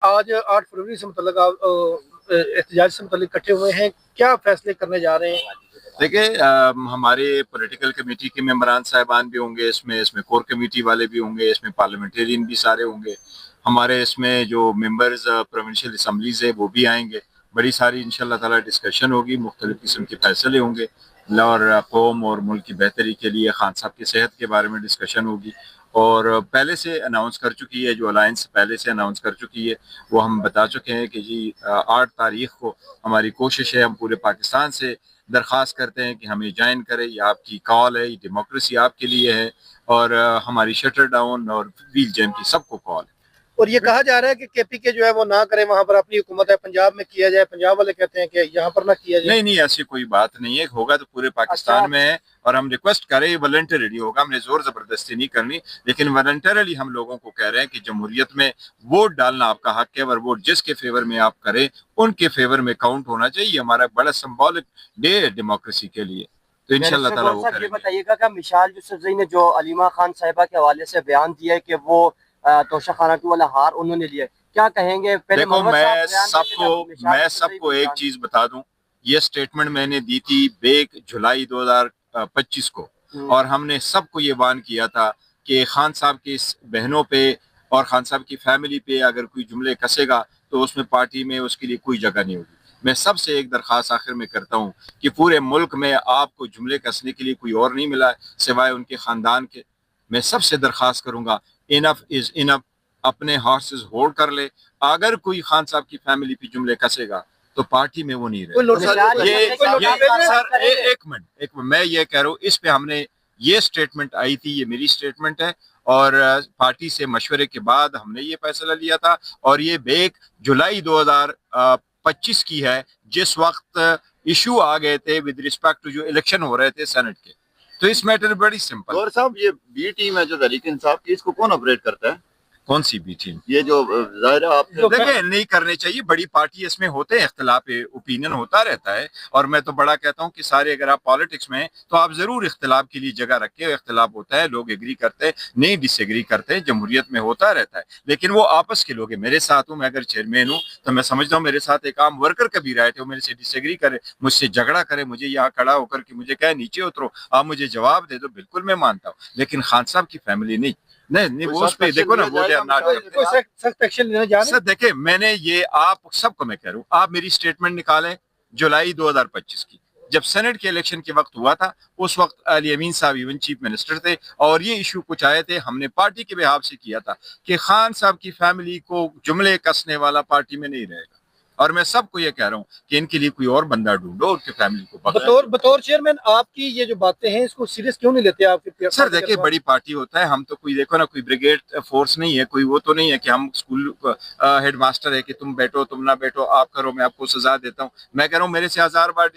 आज 8 फरवरी से मुतल्लिक आप एहतजाज से मुतल्लिक इकट्ठे हुए हैं, क्या फैसले करने जा रहे हैं? देखिए, हमारे पॉलिटिकल कमेटी के मेंबरान साहिबान भी होंगे, इसमें कोर कमेटी वाले भी होंगे, इसमें पार्लियामेंटेरियन भी सारे होंगे, हमारे इसमें जो मेंबर्स प्रोविंशियल असम्बलीज है वो भी आएंगे। बड़ी सारी इंशाल्लाह ताला डिस्कशन होगी, मुख्तलिफ किस्म के फैसले होंगे और कौम और मुल्क की बेहतरी के लिए खान साहब की सेहत के बारे में डिस्कशन होगी। और पहले से अनाउंस कर चुकी है, जो अलायंस पहले से अनाउंस कर चुकी है वो हम बता चुके हैं कि जी 8 तारीख को हमारी कोशिश है, हम पूरे पाकिस्तान से दरख्वास्त करते हैं कि हमें ज्वाइन करें। ये आपकी कॉल है, ये डेमोक्रेसी आपके लिए है और हमारी शटर डाउन और व्हील जैम की सबको कॉल है। और ये कहा जा रहा है कि केपीके जो है वो ना करे, वहाँ पर अपनी हुकूमत है, पंजाब में किया जाए। पंजाब वाले कहते हैं कि यहाँ पर ना किया जाए। नहीं, ऐसी कोई बात नहीं है, होगा तो पूरे पाकिस्तान में है और हम रिक्वेस्ट करें वॉलंटरीली होगा, हमने जोर जबरदस्ती नहीं करनी, लेकिन वॉलंटरीली हम लोगों को कह रहे हैं कि जमहूरियत में वोट डालना आपका हक है और वोट जिसके फेवर में आप करें उनके फेवर में काउंट होना चाहिए। हमारा बड़ा सिंबॉलिक डे है डेमोक्रेसी के लिए, तो इंशाल्लाह ताला वो करेंगे। ये बताइएगा कि मिसाल यूसुफजई ने जो अलीमा खान साहिबा के हवाले से बयान दिया है कि वो तोशा खानाटू वाला हार उन्होंने लिया, क्या कहेंगे? देखो, मैं सबको एक चीज बता दूं, ये स्टेटमेंट मैंने दी थी 1 जुलाई 2025 को और हमने सबको ये वार्न किया था कि खान साहब की बहनों पे और खान साहब की फैमिली पे अगर कोई जुमले कसेगा तो उसमें पार्टी में उसके लिए कोई जगह नहीं होगी। मैं सबसे एक दरख्वास्त आखिर में करता हूँ कि पूरे मुल्क में आपको जुमले कसने के लिए कोई और नहीं मिला सिवाय उनके खानदान के। मैं सबसे दरख्वास्त करूंगा, इनफ इज इनफ, अपने हॉर्सेस होल्ड कर ले। अगर कोई खान साहब की फैमिली पे जुमले कसेगा तो पार्टी में वो नहीं रहे। एक मिनट, मैं ये कह रहा हूँ, इस पे हमने ये स्टेटमेंट आई थी, ये मेरी स्टेटमेंट है और पार्टी से मशवरे के बाद हमने ये फैसला लिया था और ये 1 जुलाई 2025 की है, जिस वक्त इशू आ गए थे विद रिस्पेक्ट टू जो इलेक्शन हो रहे थे सेनेट के। तो इस मैटर बड़ी सिंपल। गौर साहब, ये बी टीम है जो तहरीक इंसाफ की, इसको कौन ऑपरेट करता है? कौन सी बी टीम? ये जो जाहिर है आप देखिए, नहीं करने चाहिए, बड़ी पार्टी इसमें होते हैं, इख्तिलाफ ओपिनियन होता रहता है और मैं तो बड़ा कहता हूँ कि सारे अगर आप पॉलिटिक्स में तो आप जरूर इख्तिलाफ के लिए जगह रखें। इख्तिलाफ होता है, लोग एग्री करते हैं, नहीं डिसएग्री करते हैं, जमहूरियत में होता रहता है, लेकिन वो आपस के लोग हैं। मेरे साथ हूँ, मैं अगर चेयरमैन हूँ तो मैं समझता हूँ मेरे साथ एक आम वर्कर का भी राइट है, वो मेरे से डिसएग्री करे, मुझसे झगड़ा करे, मुझे यहाँ खड़ा होकर के मुझे कहे नीचे उतरो, आप मुझे जवाब दे दो, बिल्कुल मैं मानता हूँ, लेकिन खान साहब की फैमिली नहीं वो उस पे देखो ना, वो सख्त एक्शन लेने जा रहे हैं। देखिए, मैंने ये आप सबको मैं कह रहा हूँ, आप मेरी स्टेटमेंट निकालें जुलाई 2025 की, जब सेनेट के इलेक्शन के वक्त हुआ था, उस वक्त अली अमीन साहब इवन चीफ मिनिस्टर थे और ये इशू कुछ आए थे, हमने पार्टी के बिहाफ से किया था कि खान साहब की फैमिली को जुमले कसने वाला पार्टी में नहीं रहेगा और मैं सबको ये कह रहा हूँ कि इनके लिए कोई और बंदा ढूंढो, उनके फैमिली को बतौर चेयरमैन आपकी ये जो बातें हैं इसको सीरियस क्यों नहीं लेते आपके? सर देखिए, बड़ी पार्टी होता है, हम तो कोई देखो ना, कोई ब्रिगेड फोर्स नहीं है, कोई वो तो नहीं है कि हम स्कूल हेडमास्टर है कि तुम बैठो तुम ना बैठो, आप करो मैं आपको सजा देता हूँ। मैं कह रहा हूँ मेरे से 1000 बार